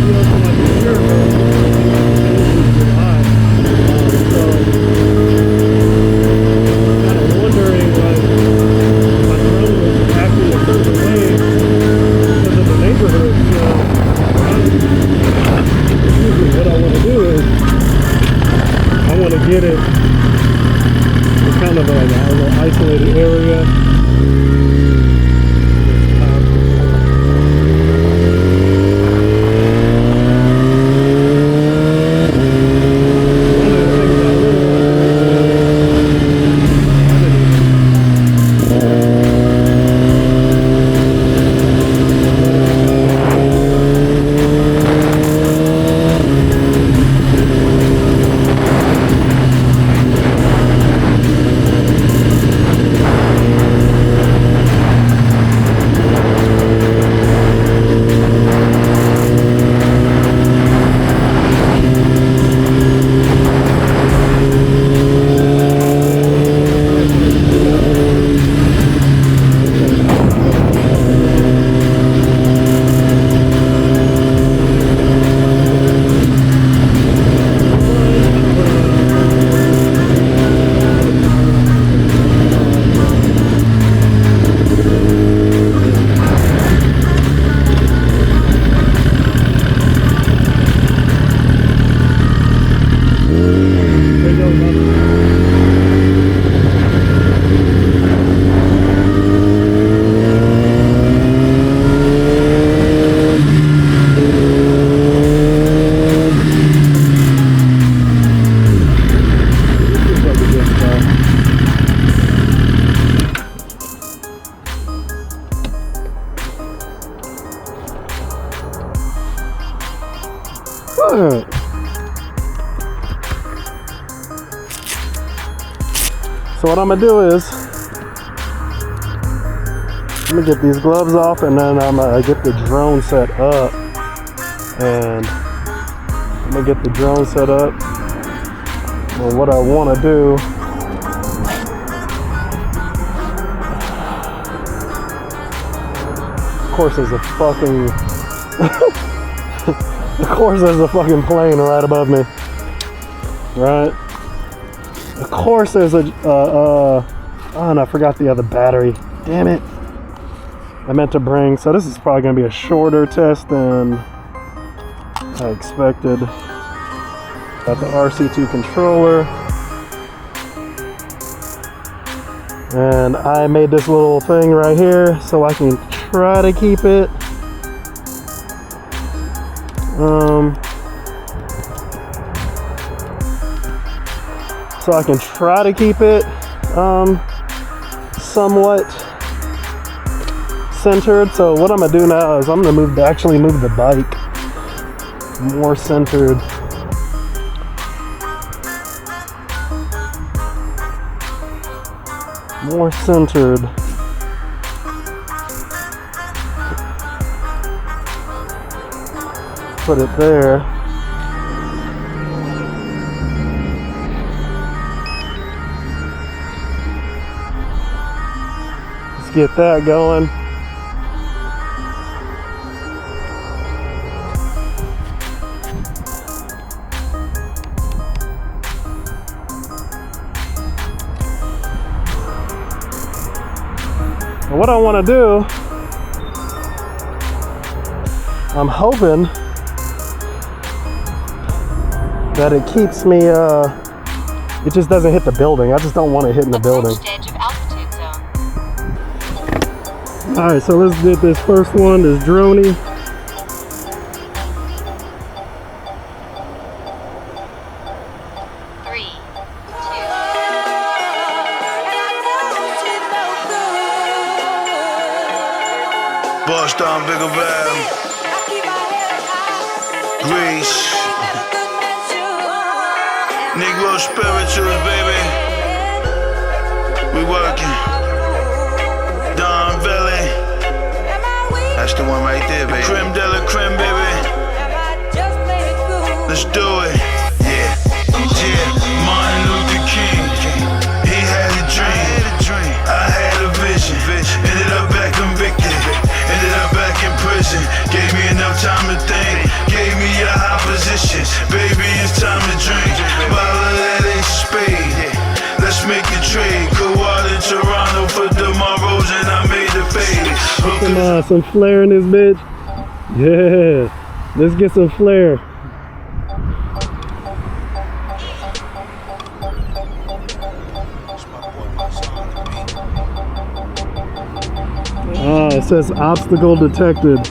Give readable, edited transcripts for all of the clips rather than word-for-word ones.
videos from like a year ago. So I'm kind of wondering, like, my drone was acting a certain way because of the neighborhood. So usually what I want to do is I want to get it in kind of like a little isolated area. So what I'm gonna do is I'm gonna get these gloves off, and then I'm gonna get the drone set up, and I'm gonna get the drone set up. Well, what I want to do of course there's a fucking of course there's a fucking plane right above me, right? Of course there's a oh, and I forgot the other battery, damn it. I meant to bring, so this is probably going to be a shorter test than I expected. Got the RC2 controller, and I made this little thing right here so I can try to keep it somewhat centered. So what I'm gonna do now is I'm gonna actually move the bike more centered. More centered. Put it there. Let's get that going. And what I want to do, I'm hoping that it keeps me, it just doesn't hit the building. I just don't want it hitting the building. Alright, so let's get this first one, this droney. Bust down, bigger bam. Grease. Negro spirituals, baby. We working. Don Valley. That's the one right there, baby. Creme de la creme, baby. Let's do it. Yeah. Yeah. Martin Luther King. He had a dream. I had a vision. Ended up back convicted. Ended up back in prison. Gave me enough time to think. Gave some flare in this bitch. Yeah, let's get some flare. Oh, it says obstacle detected.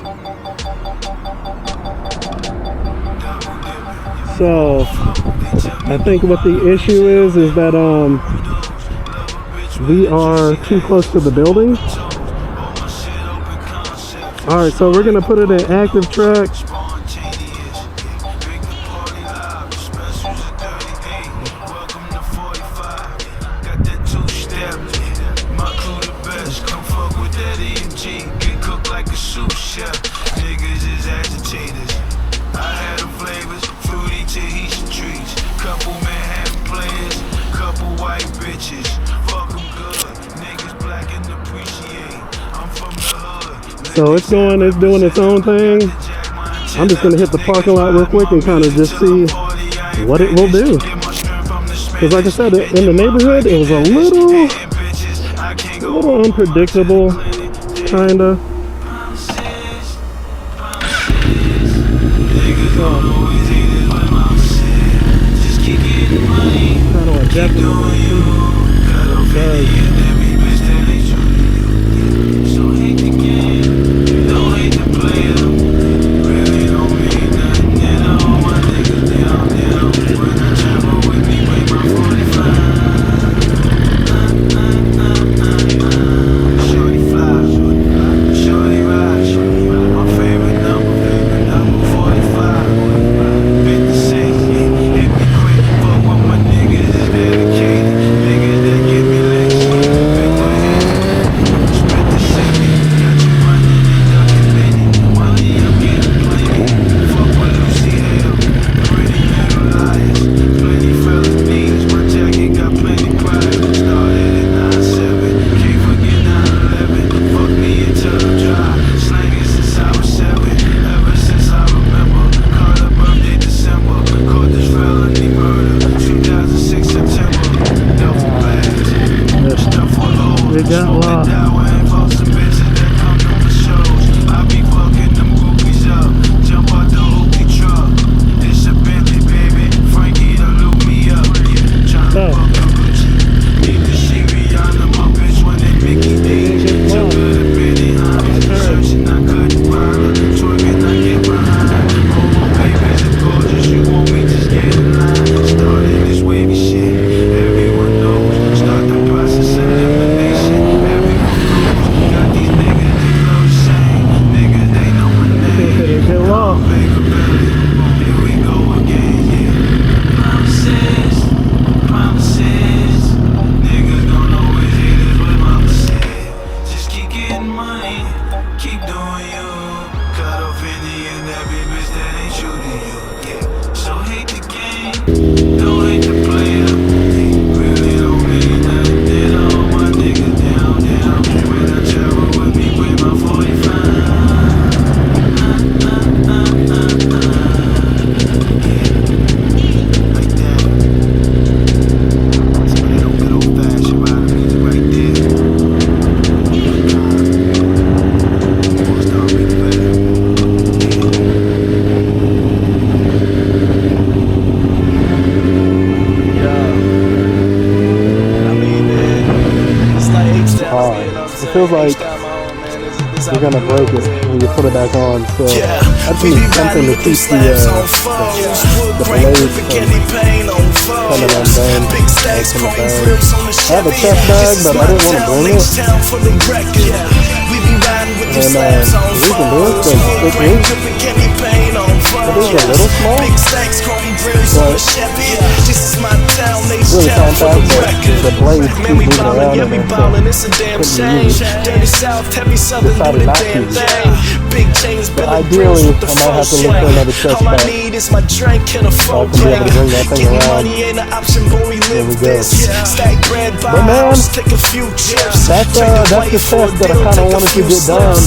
So I think what the issue is that we are too close to the building. Alright, so we're gonna put it in active track. So it's doing its own thing. I'm just gonna hit the parking lot real quick and kind of just see what it will do. Because like I said, in the neighborhood, it was a little unpredictable, kinda. Kind of a definitely. It feels like you're gonna break it when you put it back on. So I just need something to keep the blades from coming undone from the bag. I have a chest bag, but I didn't want to bring it. And the reason this is it is a little small, but really compact, but the blades keep moving around in there, so couldn't use it. Decided not to use it. But ideally, I might have to look for another chest bag so I can be able to bring that thing around. There we go. But man, that's the test that I kind of wanted to get done.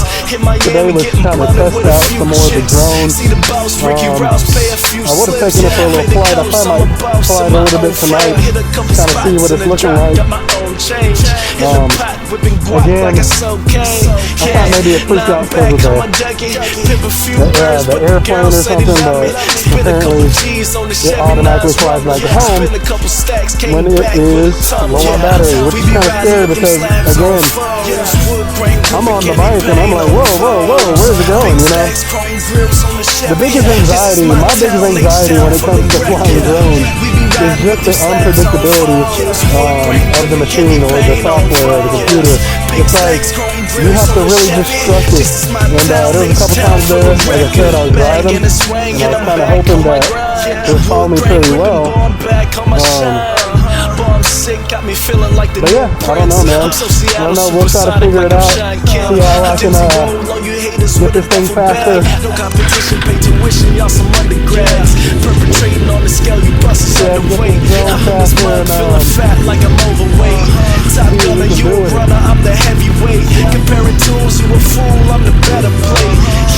Today was kind of test out some more of the drones. I would have taken it for a little flight. I might fly it a little bit tonight, kind of see what it's looking like. change. In the pot, whipping guap again, like a cocaine. I thought maybe it freaked out because of the airplane or something, but apparently it automatically flies back to home when it is low on battery, which is kind of scary because, again, I'm on the bike and I'm like, whoa, where's it going, you know? The biggest anxiety, my biggest anxiety when it comes to flying drones is just the unpredictability of the machine or the software or the computer. It's like, you have to really just trust it. And there was a couple times there, like I said, I was driving, and I was kind of hoping that it would follow me pretty well. But yeah, I don't know, man. I don't know, we'll try to figure it out, see how I can get this thing faster. Y'all some undergrads perpetrating on the scale, you buses underweight. I'm smug, feeling fat like I'm overweight. Top gunner, you a runner, I'm the heavyweight. Comparing tools, you a fool, I'm the better play.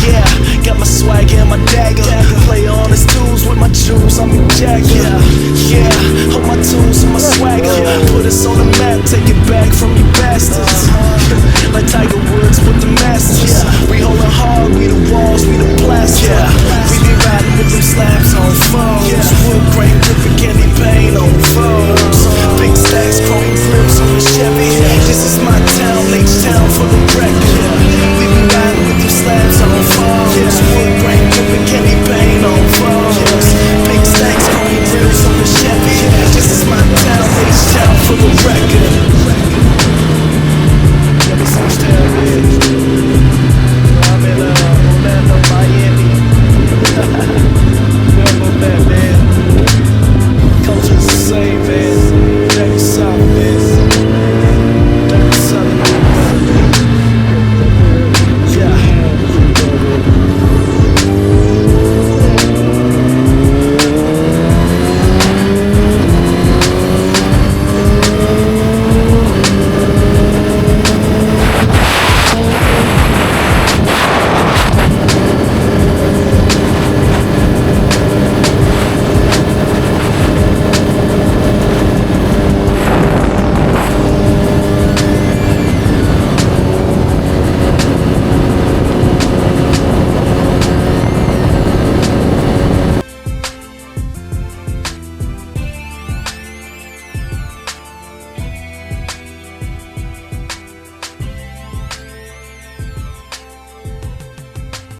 Yeah, got my swag and my dagger. Play on his tools with my jewels, I'm a jagger. Yeah, hold my tools and my swagger. Put us on the map, take it back from you bastards. Like Tiger Woods with the Masters. We holding hard, we the walls, we the plaster. We be riding with them slabs on phones. Wood grain